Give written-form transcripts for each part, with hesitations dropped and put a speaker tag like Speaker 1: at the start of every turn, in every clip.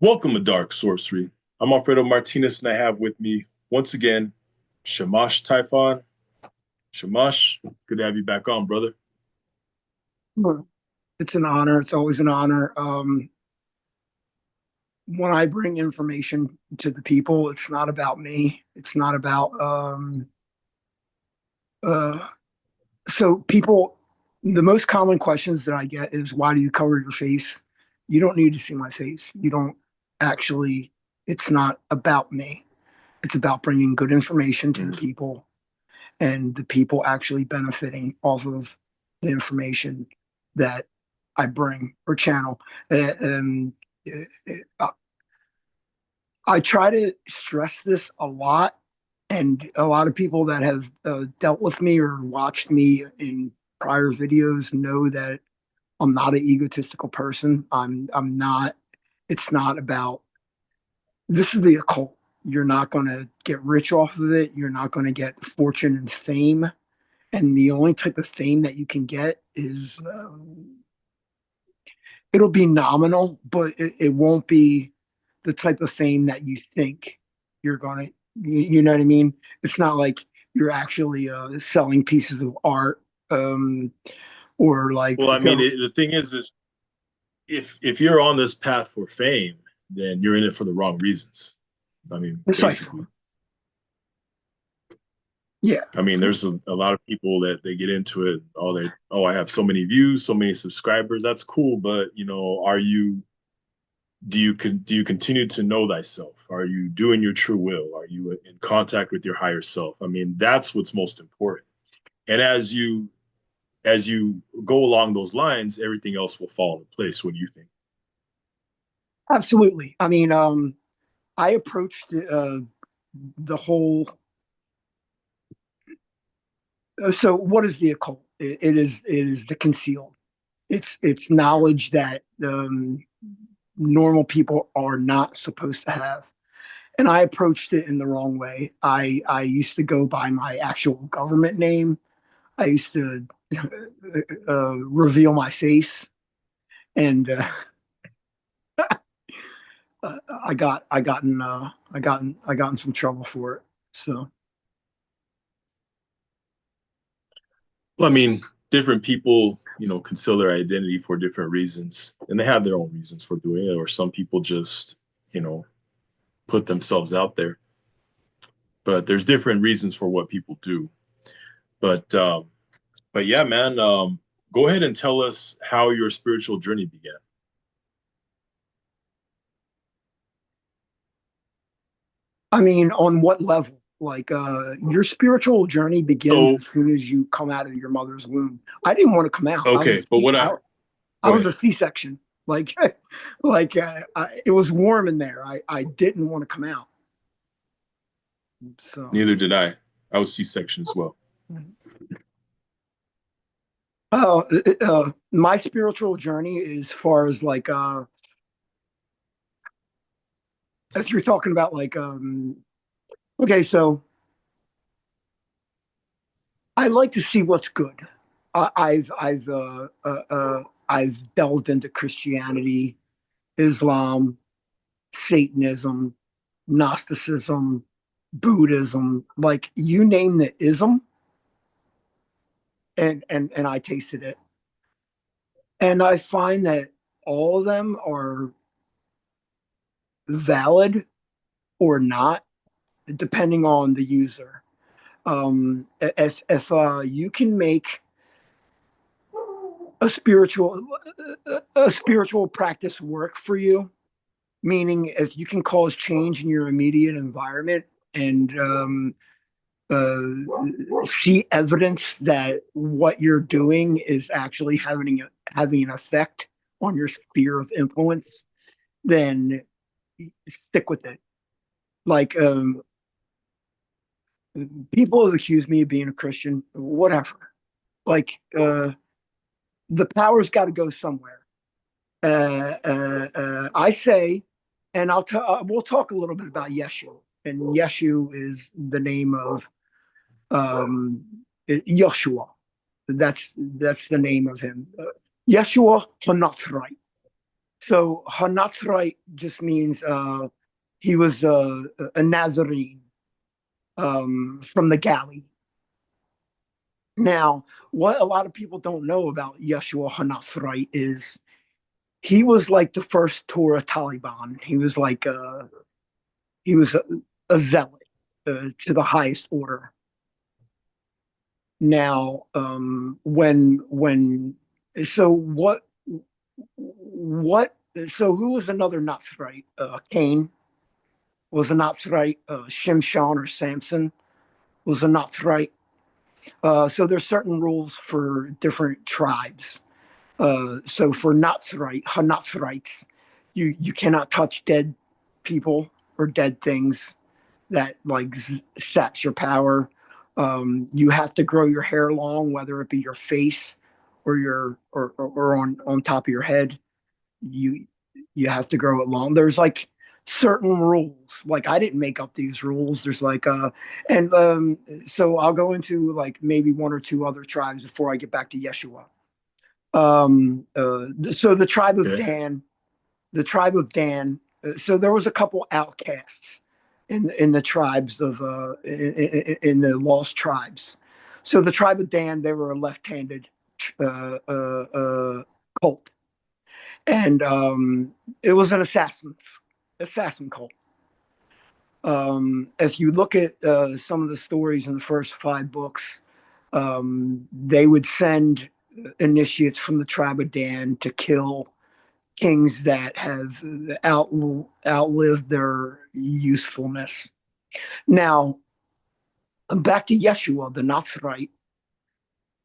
Speaker 1: Welcome to Dark Sorcery. I'm Alfredo Martinez, and I have with me once again Shemosh Typhon. Shemosh, good to have you back on, brother.
Speaker 2: Well, it's an honor. It's always an honor. When I bring information to the people, it's not about me. It's not about uh so people the most common questions that I get is why do you cover your face? You don't need to see my face. You don't actually it's not about me. It's about bringing good information to the
Speaker 1: Mhm.
Speaker 2: people and the people actually benefiting off of the information that I bring or channel. And uh, I try to stress this a lot, and a lot of people that have dealt with me or watched me in prior videos know that I'm not an egotistical person. I'm not. It's not about. This is the occult. You're not going to get rich off of it. You're not going to get fortune and fame. And the only type of fame that you can get is it'll be nominal, but it won't be the type of fame that you think you're gonna. You know what I mean? It's not like you're actually selling pieces of art, um, or like
Speaker 1: Well, I mean, the thing is if you're on this path for fame, then you're in it for the wrong reasons. I mean,
Speaker 2: precisely.
Speaker 1: basically.
Speaker 2: Yeah,
Speaker 1: I mean, there's a lot of people that they get into it. I have so many views, so many subscribers. That's cool, but do you continue to know thyself? Are you doing your true will? Are you in contact with your higher self? I mean, that's what's most important. And as you go along those lines, everything else will fall into place. What do you think?
Speaker 2: absolutely. I mean, I approached the whole. So, what is the occult? It is the concealed. It's knowledge that normal people are not supposed to have. And I approached it in the wrong way. I used to go by my actual government name. I used to reveal my face, and I got in some trouble for it. So
Speaker 1: Well, I mean, different people, conceal their identity for different reasons, and they have their own reasons for doing it. Or some people just, you know, put themselves out there. But there's different reasons for what people do. But but yeah, man, go ahead and tell us how your spiritual journey began.
Speaker 2: I mean, on what level? Like your spiritual journey begins
Speaker 1: So
Speaker 2: as soon as you come out of your mother's womb. I didn't want to come out.
Speaker 1: okay, but what
Speaker 2: I
Speaker 1: go
Speaker 2: was
Speaker 1: ahead.
Speaker 2: a C-section. Like, it was warm in there. I didn't want to come out. So,
Speaker 1: Neither did I. I was C-section as well.
Speaker 2: my spiritual journey, as far as like, if you're talking about like, okay, so I like to see what's good. I've delved into Christianity, Islam, Satanism, Gnosticism, Buddhism, like you name the ism, and I tasted it. And I find that all of them are valid or not, depending on the user. If you can make a spiritual a spiritual practice work for you, meaning if you can cause change in your immediate environment and uh, see evidence that what you're doing is actually having an effect on your sphere of influence, then stick with it. Like people have accused me of being a Christian, whatever. Like the power's got to go somewhere. I say, and we'll talk a little bit about Yeshu, and Yeshu is the name of um, Joshua. That's the name of him. Yeshua Hanatzrai. So Hanatzrite just means he was a Nazarene from the Galley. Now, what a lot of people don't know about Yeshua Hanatzrite is he was like the first Torah Taliban. He was like he was a zealot to the highest order. Now, when so what so who was another Nazarite? Cain was a Nazarite. Shimshon or Samson was a Nazarite. So there's certain rules for different tribes. So for Nazarite, Hanatzrites, you cannot touch dead people or dead things that like saps your power. You have to grow your hair long, whether it be your face or or on top of your head. You you have to grow it long. There's like certain rules. Like I didn't make up these rules. There's like and so I'll go into like maybe one or two other tribes before I get back to Yeshua. So the tribe of Dan, the tribe of Dan. So there was a couple outcasts in the tribes of in the lost tribes. So the tribe of Dan, they were a left-handed cult, and it was an assassin cult. If you look at some of the stories in the first 5 books, they would send initiates from the tribe of Dan to kill kings that have outlived their usefulness. Now, back to Yeshua, the Nazarite.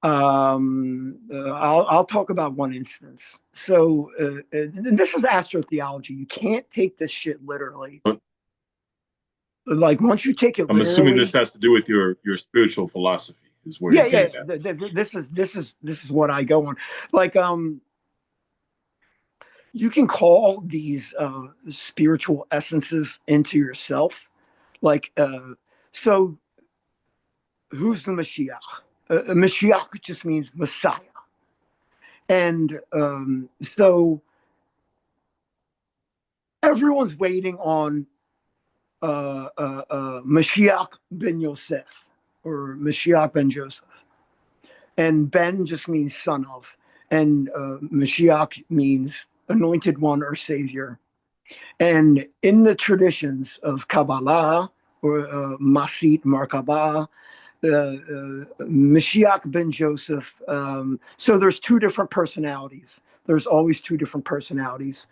Speaker 2: I'll talk about one instance. So, and this is astrotheology. You can't take this shit literally. Like once you take it,
Speaker 1: I'm assuming this has to do with your spiritual philosophy. Is where
Speaker 2: yeah. This is what I go on. Like you can call these spiritual essences into yourself. Like so, who's the Mashiach? Mashiach just means Messiah, and so everyone's waiting on Mashiach ben Yosef or Mashiach ben Joseph. And Ben just means son of. And Mashiach means anointed one or savior. And in the traditions of Kabbalah or Masit Merkabah, Mashiach ben Joseph. So there's two different personalities. There's always two different personalities.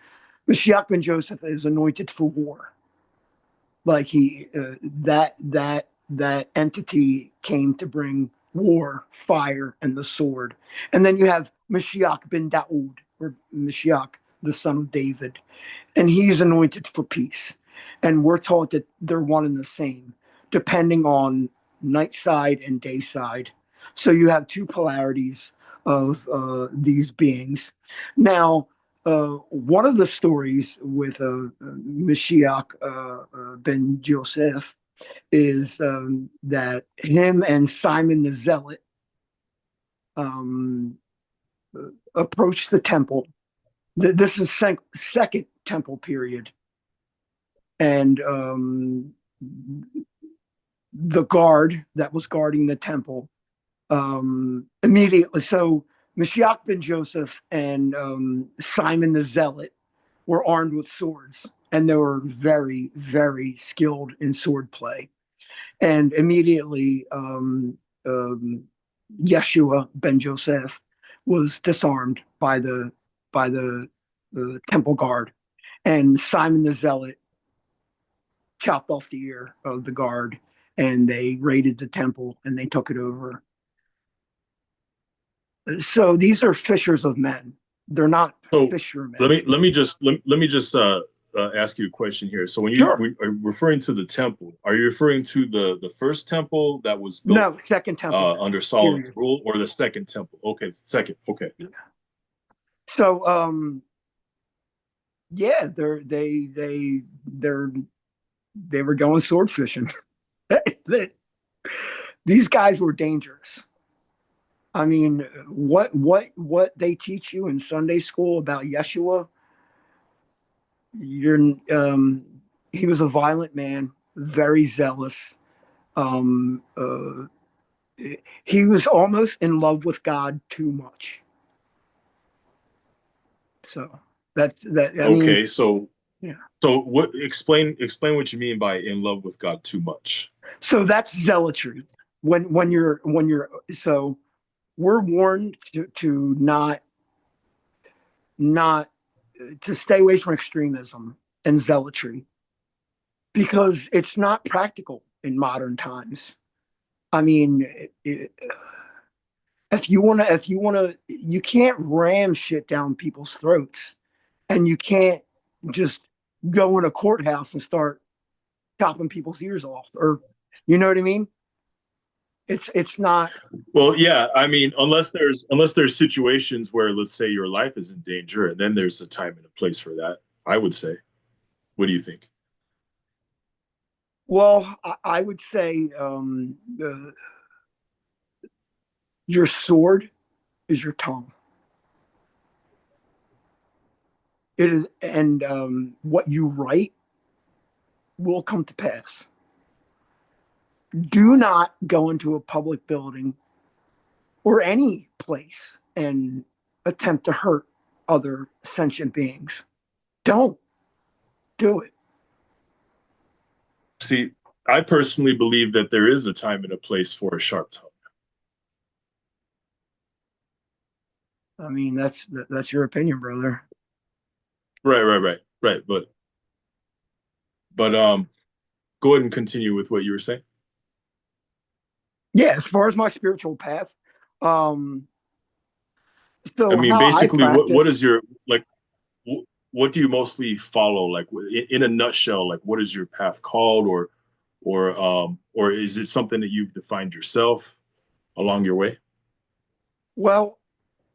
Speaker 2: Mashiach ben Joseph is anointed for war. Like he that entity came to bring war, fire, and the sword. And then you have Mashiach ben Daoud, or Mashiach, the son of David, and he's anointed for peace. And we're taught that they're one and the same, depending on night side and day side. So you have two polarities of these beings. Now, one of the stories with Mashiach ben Joseph is that him and Simon the Zealot approached the temple. This is second temple period. And the guard that was guarding the temple immediately. So Mashiach ben Joseph and Simon the Zealot were armed with swords, and they were very, very skilled in sword play. And immediately, Yeshua ben Joseph was disarmed by the temple guard, and Simon the Zealot chopped off the ear of the guard, and they raided the temple and they took it over. So these are fishers of men. They're not fishermen.
Speaker 1: Let me just ask you a question here. So when you are referring to the temple, are you referring to the first temple that was built?
Speaker 2: No, second temple
Speaker 1: under Solomon's rule, or the second temple? Okay, second. Okay.
Speaker 2: So yeah, they were going sword fishing. These guys were dangerous. I mean, what they teach you in Sunday school about Yeshua, you're he was a violent man, very zealous. Um, uh, he was almost in love with God too much. So that's that. I mean,
Speaker 1: Okay, so
Speaker 2: yeah.
Speaker 1: what explain what you mean by in love with God too much.
Speaker 2: So that's zealotry. When you're so we're warned to not to stay away from extremism and zealotry because it's not practical in modern times. I mean, if you want to, you can't ram shit down people's throats, and you can't just go in a courthouse and start chopping people's ears off, or you know what I mean. It's not.
Speaker 1: Well, yeah, I mean, unless there's situations where, let's say, your life is in danger, and then there's a time and a place for that. I would say. What do you think?
Speaker 2: Well, I would say your sword is your tongue. It is, and what you write will come to pass. Do not go into a public building or any place and attempt to hurt other sentient beings. Don't do it.
Speaker 1: See, I personally believe that there is a time and a place for a sharp tongue.
Speaker 2: I mean, that's your opinion, brother.
Speaker 1: Right. But go ahead and continue with what you were saying.
Speaker 2: Yeah, as far as my spiritual path, um,
Speaker 1: I
Speaker 2: so
Speaker 1: mean,
Speaker 2: how I
Speaker 1: basically, what
Speaker 2: practice.
Speaker 1: is your like? What do you mostly follow? Like, in a nutshell, like, what is your path called, or is it something that you've defined yourself along your way?
Speaker 2: Well,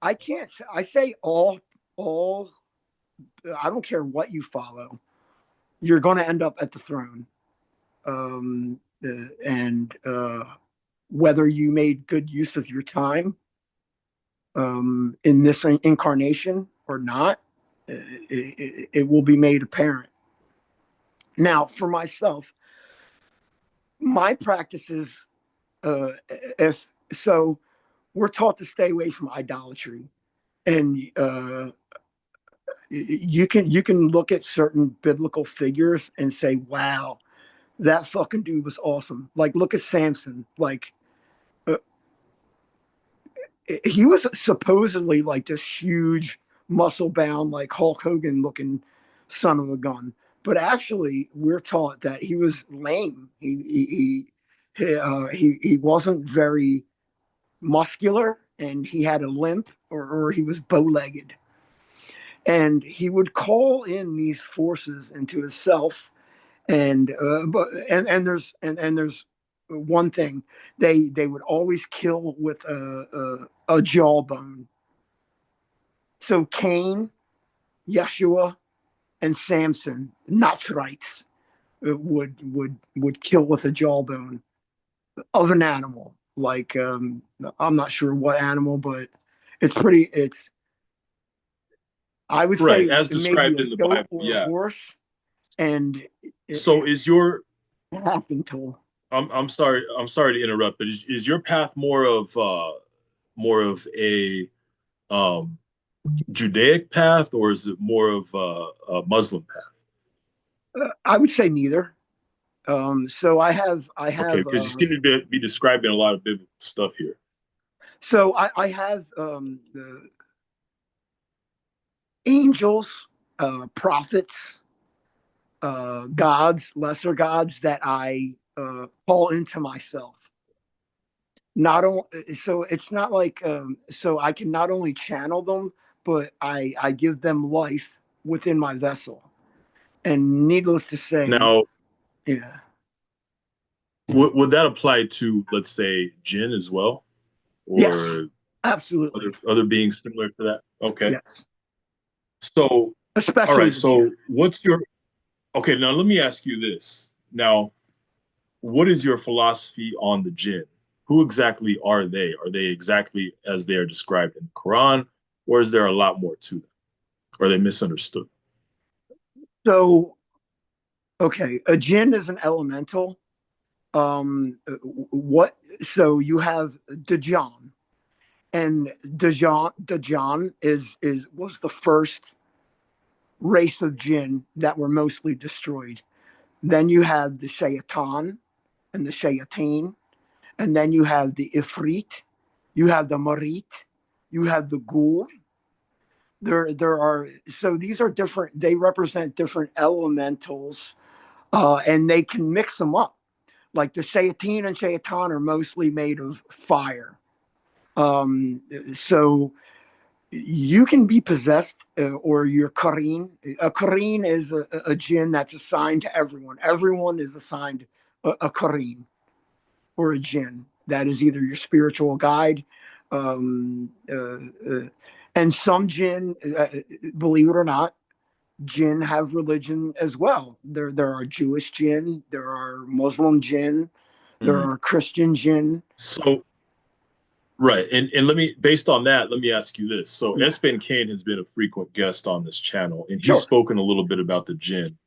Speaker 2: I can't. I say all. I don't care what you follow. You're going to end up at the throne. And whether you made good use of your time in this incarnation or not, it will be made apparent. Now, for myself, my practices, if so, we're taught to stay away from idolatry, and you can look at certain biblical figures and say, "Wow, that fucking dude was awesome." Like, look at Samson. Like, uh, he was supposedly like this huge, muscle bound, like Hulk Hogan looking son of a gun. But actually, we're taught that he was lame. He wasn't very muscular, and he had a limp, or he was bow legged. And he would call in these forces into himself. And there's one thing, they would always kill with a jawbone. So Cain, Yeshua, and Samson, Nazarites, would kill with a jawbone of an animal. Like, I'm not sure what animal, but it's pretty. It's I would
Speaker 1: Right,
Speaker 2: say
Speaker 1: as
Speaker 2: maybe
Speaker 1: described
Speaker 2: a
Speaker 1: in the
Speaker 2: goat
Speaker 1: Bible.
Speaker 2: or a
Speaker 1: Yeah.
Speaker 2: horse, and
Speaker 1: So
Speaker 2: it
Speaker 1: is your
Speaker 2: happened to.
Speaker 1: I'm sorry to interrupt, but is your path more of a um Judaic path, or is it more of a Muslim path?
Speaker 2: I would say neither. So I
Speaker 1: Okay,
Speaker 2: have
Speaker 1: because you seem to be describing a lot of biblical stuff here.
Speaker 2: I have the angels, prophets, gods, lesser gods that I call into myself. Not only so it's not like so I can not only channel them, but I give them life within my vessel. And needless to say,
Speaker 1: Now,
Speaker 2: yeah,
Speaker 1: would that apply to, let's say, Jinn as well,
Speaker 2: yes,
Speaker 1: or
Speaker 2: absolutely,
Speaker 1: other beings similar to that? Okay.
Speaker 2: yes,
Speaker 1: So, all
Speaker 2: especially
Speaker 1: right.
Speaker 2: the Jinn.
Speaker 1: So, what's your okay? Now, let me ask you this. Now, what is your philosophy on the Jinn? Who exactly are they? Are they exactly as they are described in the Quran, or is there a lot more to them? Are they misunderstood?
Speaker 2: So, okay, a Djinn is an elemental. What? So you have the Djinn, and the Djinn is was the first race of Djinn that were mostly destroyed. Then you have the Shaitan and the Shayateen, and then you have the Ifrit, you have the Marit, you have the Ghoul. There are, so these are different. They represent different elementals, and they can mix them up. Like the Shayateen and Shayatan are mostly made of fire. So you can be possessed, or your Kareen. A Kareen is a Jinn that's assigned to everyone. Everyone is assigned a Kareen or a Jinn. That is either your spiritual guide. Um, uh, uh, and some Jinn, believe it or not, Jinn have religion as well. There are Jewish Jinn, there are Muslim Jinn, there
Speaker 1: Mhm.
Speaker 2: are Christian Jinn.
Speaker 1: So right, and let me, based on that, let me ask you this. So
Speaker 2: Yeah,
Speaker 1: Espen Kane has been a frequent guest on this channel, and he's
Speaker 2: sure.
Speaker 1: spoken a little bit about the Jinn.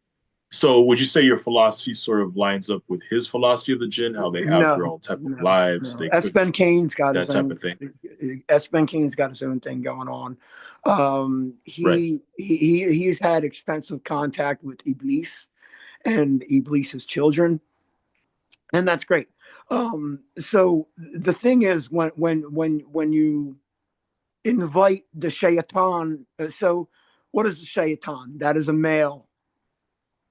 Speaker 1: So would you say your philosophy sort of lines up with his philosophy of the Jinn, how they have their
Speaker 2: No,
Speaker 1: own type of
Speaker 2: no,
Speaker 1: lives,
Speaker 2: no.
Speaker 1: they
Speaker 2: S.
Speaker 1: could,
Speaker 2: Ben Kane's got his
Speaker 1: that type
Speaker 2: own.
Speaker 1: of thing?
Speaker 2: S. Ben Kane's got his own thing going on.
Speaker 1: Right.
Speaker 2: He's had extensive contact with Iblis and Iblis's children, and that's great. So the thing is, when you invite the shaitan, so what is the shaitan? That is a male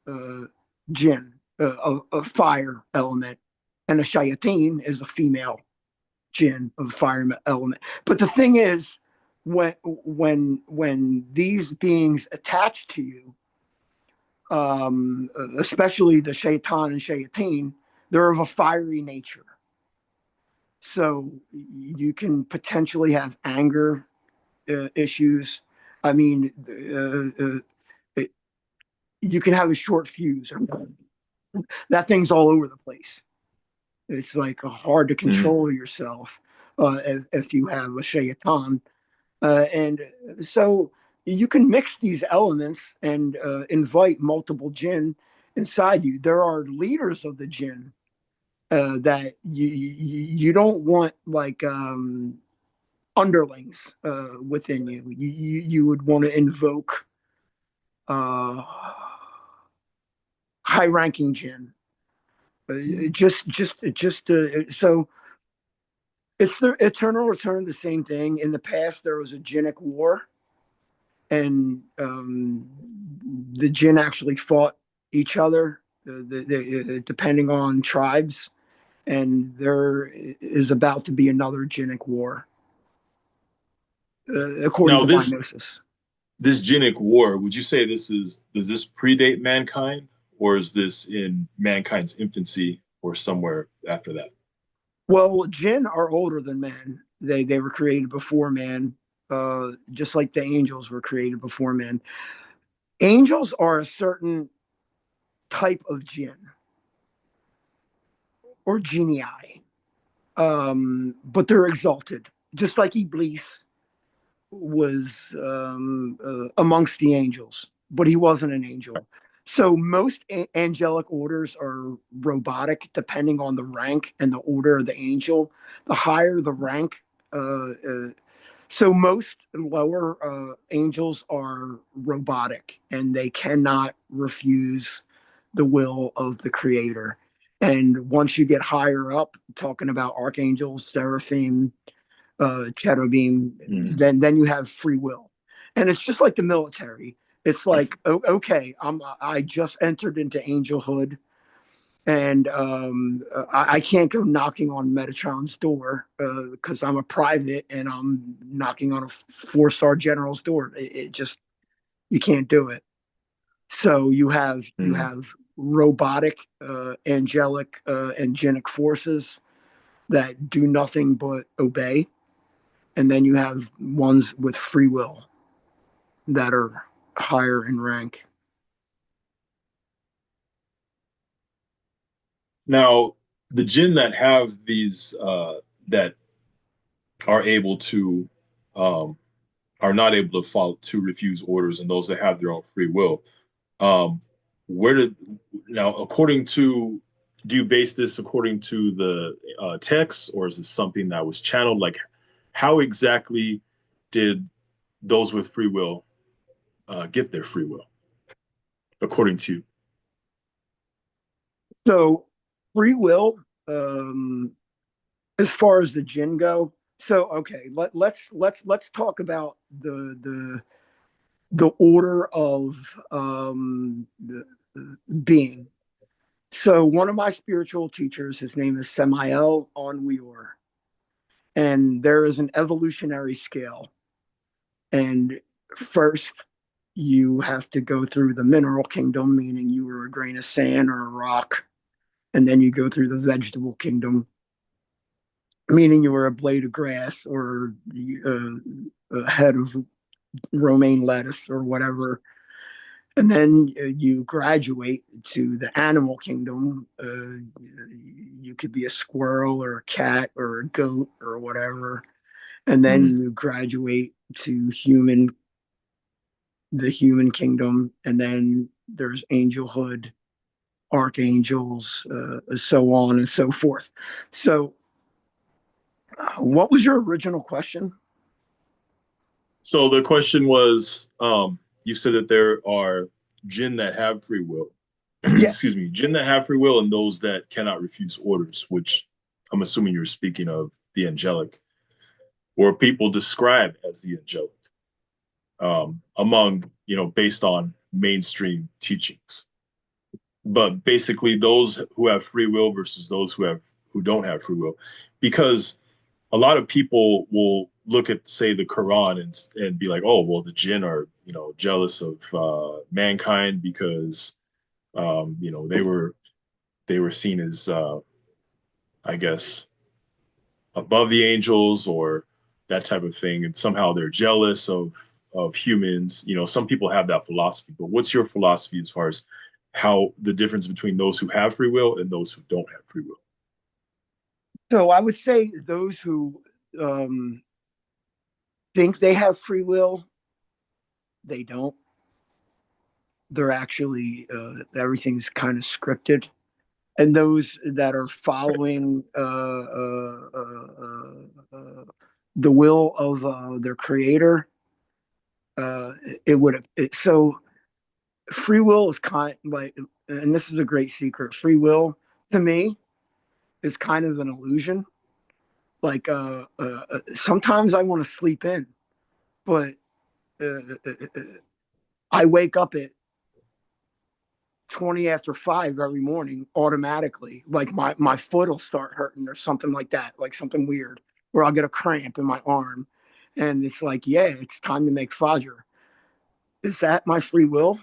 Speaker 2: uh, jinn, a fire element, and a shayateen is a female jinn of fire element. But the thing is, when these beings attach to you, especially the shaitan and shayateen, they're of a fiery nature. So you can potentially have anger issues. I mean, it, you can have a short fuse. That thing's all over the place. It's like hard to
Speaker 1: Mhm.
Speaker 2: control yourself if you have a shaitan. And so you can mix these elements and invite multiple jinn inside you. There are leaders of the jinn that you don't want, like underlings within you. You would want to invoke uh, high ranking jinn. So it's the eternal return, the same thing. In the past, there was a jinnic war, and the jinn actually fought each other, depending on tribes. And there is about to be another jinnic war, according
Speaker 1: Now
Speaker 2: to my
Speaker 1: this
Speaker 2: gnosis.
Speaker 1: this Jinnic war, would you say does this predate mankind, or is this in mankind's infancy or somewhere after that?
Speaker 2: Well, jinn are older than man. They were created before man, just like the angels were created before man. Angels are a certain type of jinn or genii, but they're exalted, just like Iblis was amongst the angels, but he wasn't an angel. So most angelic orders are robotic, depending on the rank and the order of the angel. The higher the rank, so most lower angels are robotic, and they cannot refuse the will of the creator. And once you get higher up, talking about archangels, seraphim, cherubim,
Speaker 1: Mm.
Speaker 2: then you have free will. And it's just like the military. It's like, okay, I just entered into angelhood, and I can't go knocking on Metatron's door because I'm a private and I'm knocking on a 4-star general's door. It just, you can't do it. So
Speaker 1: Mm.
Speaker 2: you have robotic, angelic, angelic forces that do nothing but obey, and then you have ones with free will that are higher in rank.
Speaker 1: Now, the jinn that have these that are able to um, are not able to follow to refuse orders, and those that have their own free will. Um, where did now according to do you base this according to the text, or is this something that was channeled? Like, how exactly did those with free will get their free will, according to you?
Speaker 2: So free will, um, as far as the Djinn go. So okay, let's talk about the order of being. So one of my spiritual teachers, his name is Samael Onweor, and there is an evolutionary scale. And first, you have to go through the mineral kingdom, meaning you were a grain of sand or a rock, and then you go through the vegetable kingdom, meaning you were a blade of grass or a head of romaine lettuce or whatever. And then you graduate to the animal kingdom. You could be a squirrel or a cat or a goat or whatever. And then
Speaker 1: Mm.
Speaker 2: you graduate to the human kingdom. And then there's angelhood, archangels, so on and so forth. So, what was your original question?
Speaker 1: So the question was, you said that there are jinn that have free will.
Speaker 2: Yeah.
Speaker 1: Excuse me, jinn that have free will and those that cannot refuse orders, which I'm assuming you're speaking of the angelic, or people described as the angelic, among, based on mainstream teachings. But basically, those who have free will versus those who don't have free will, because a lot of people will look at, say, the Quran and be like, oh, well, the jinn are, jealous of mankind because, they were seen as, I guess, above the angels or that type of thing, and somehow they're jealous of humans. Some people have that philosophy, but what's your philosophy as far as how the difference between those who have free will and those who don't have free will?
Speaker 2: So I would say those who um, think they have free will, they don't. They're actually, everything's kind of scripted. And those that are following the will of their creator, it would so free will is kind of like, and this is a great secret. Free will to me is kind of an illusion. Like sometimes I want to sleep in, but I wake up at 20 after 5 every morning automatically. Like my foot will start hurting or something like that, like something weird, or I'll get a cramp in my arm. And it's like, yeah, it's time to make Fajr. Is that my free will?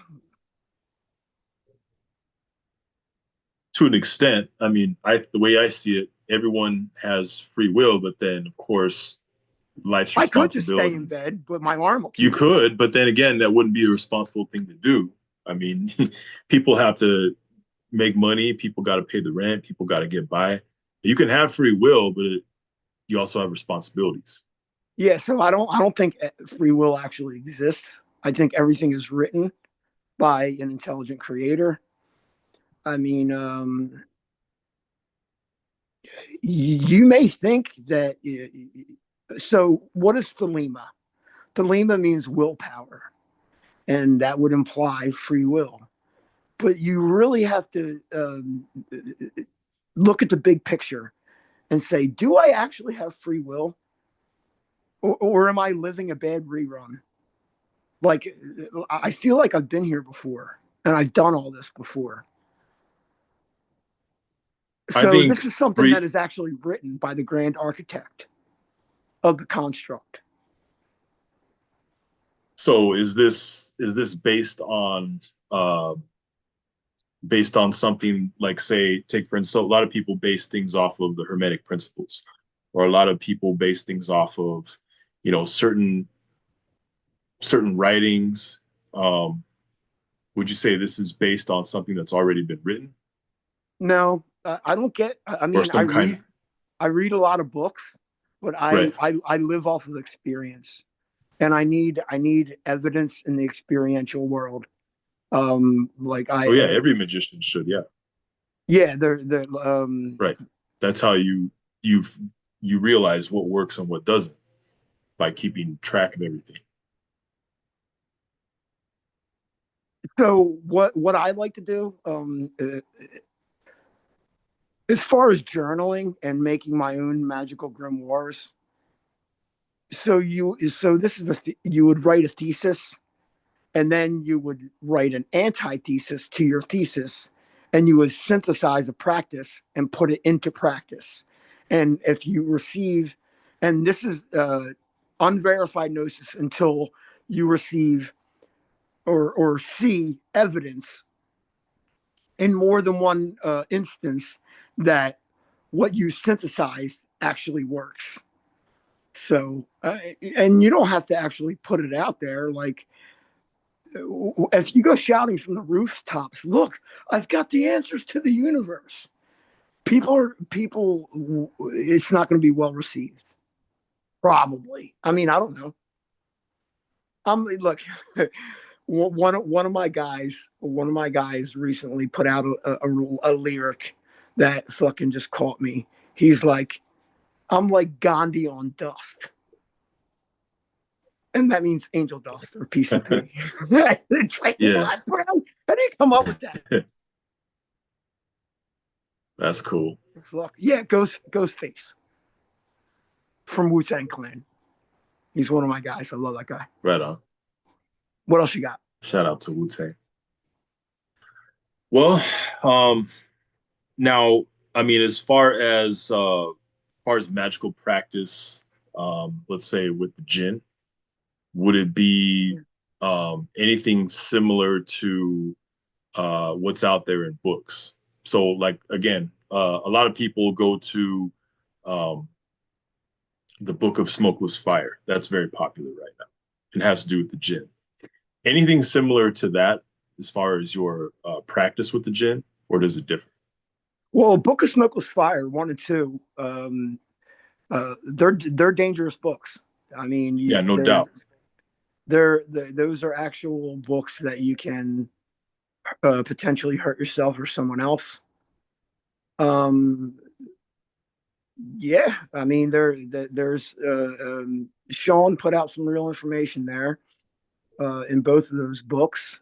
Speaker 1: To an extent, I mean, the way I see it, everyone has free will, but then of course life's
Speaker 2: I could just stay in
Speaker 1: responsibilities.
Speaker 2: bed, but my arm will
Speaker 1: You
Speaker 2: keep hurting.
Speaker 1: could, but then again, that wouldn't be a responsible thing to do. I mean, people have to make money, people got to pay the rent, people got to get by. You can have free will, but you also have responsibilities.
Speaker 2: Yeah, so I don't think free will actually exists. I think everything is written by an intelligent creator. I mean, you may think that. So, what is thelema? Thelema means willpower, and that would imply free will. But you really have to look at the big picture and say, do I actually have free will? Or am I living a bad rerun? Like, I feel like I've been here before and I've done all this before.
Speaker 1: I
Speaker 2: So,
Speaker 1: think
Speaker 2: this is something that
Speaker 1: free.
Speaker 2: is actually written by the grand architect of the construct.
Speaker 1: So is this uh based on something like, say, take for instance, so a lot of people base things off of the Hermetic principles, or a lot of people base things off of, certain writings. Um, would you say this is based on something that's already been written,
Speaker 2: No, I don't get. I
Speaker 1: or
Speaker 2: mean,
Speaker 1: some kind of
Speaker 2: I read a lot of books, but
Speaker 1: right?
Speaker 2: I live off of experience, and I need evidence in the experiential world. Like
Speaker 1: Oh yeah, every magician should. Yeah,
Speaker 2: yeah, they're
Speaker 1: right. That's how you you realize what works and what doesn't by keeping track of everything.
Speaker 2: so what I like to do, as far as journaling and making my own magical grimoires. So this is you would write a thesis, and then you would write an antithesis to your thesis, and you would synthesize a practice and put it into practice. And if you receive, and this is unverified gnosis until you receive or see evidence in more than one instance that what you synthesized actually works. So, and you don't have to actually put it out there. Like, if you go shouting from the rooftops, look, I've got the answers to the universe. People, it's not going to be well received. Probably. I mean, I don't know. Look, one of my guys recently put out a lyric that fucking just caught me. He's like, I'm like Gandhi on dust. And that means angel dust or PCP. It's like,
Speaker 1: Yeah,
Speaker 2: what, bro? How do you come up with that?
Speaker 1: that's cool.
Speaker 2: Fuck. Yeah, Ghostface from Wu-Tang Clan. He's one of my guys. I love that guy.
Speaker 1: Right on.
Speaker 2: What else you got?
Speaker 1: Shout out to Wu Tang. Well, um, now, I mean, as far as magical practice, let's say with the Djinn, would it be anything similar to what's out there in books? So, like again, a lot of people go to um, the Book of Smokeless Fire. That's very popular right now. It has to do with the Djinn. Anything similar to that as far as your practice with the Djinn, or does it differ?
Speaker 2: Well, Book of Smokeless Fire 1 and 2. They're dangerous books. I mean,
Speaker 1: Yeah, no doubt.
Speaker 2: those are actual books that you can potentially hurt yourself or someone else. Um, yeah, I mean, there's Sean put out some real information there in both of those books.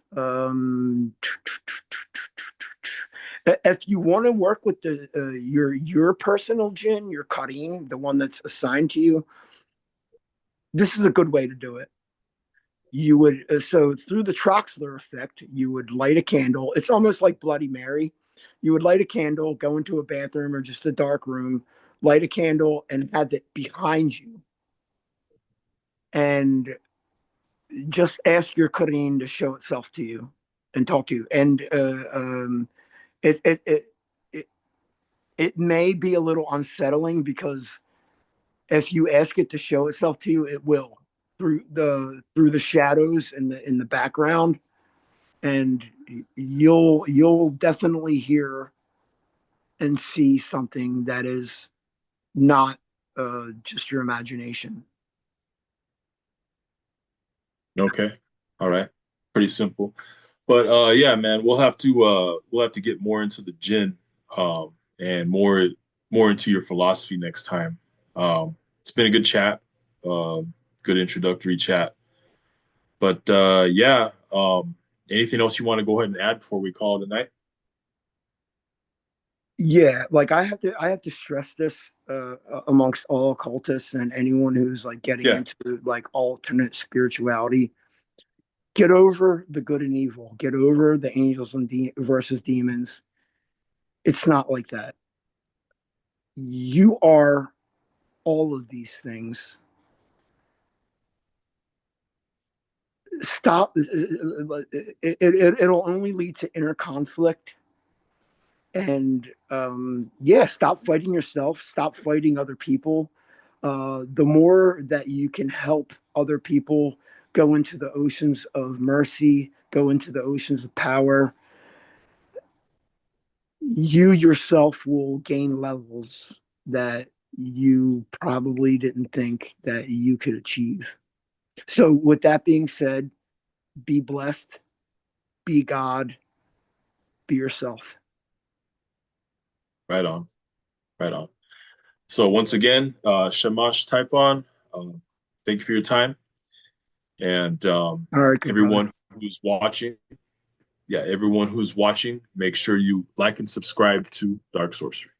Speaker 2: If you want to work with your personal Djinn, your Karim, the one that's assigned to you, this is a good way to do it. You would so through the Troxler effect, you would light a candle. It's almost like Bloody Mary. You would light a candle, go into a bathroom or just a dark room, light a candle, and have it behind you, and just ask your Karim to show itself to you and talk to you. And it, it it it it may be a little unsettling because if you ask it to show itself to you, it will through the shadows in the background, and you'll definitely hear and see something that is not just your imagination.
Speaker 1: Okay. All right. Pretty simple. But yeah, man, we'll have to get more into the Djinn and more into your philosophy next time. It's been a good chat, good introductory chat. But yeah, anything else you want to go ahead and add before we call it a night?
Speaker 2: Yeah, like I have to stress this amongst all occultists and anyone who's like getting
Speaker 1: Yeah.
Speaker 2: into like alternate spirituality. Get over the good and evil. Get over the angels and versus demons. It's not like that. You are all of these things. Stop. It'll only lead to inner conflict. And yeah, stop fighting yourself. Stop fighting other people. The more that you can help other people go into the oceans of mercy, go into the oceans of power, you yourself will gain levels that you probably didn't think that you could achieve. So, with that being said, be blessed, be God, be yourself.
Speaker 1: Right on. Right on. So once again, Shemosh Typhon, thank you for your time. And
Speaker 2: All right, good brother.
Speaker 1: everyone who's watching, everyone who's watching, make sure you like and subscribe to Dark Sorcery.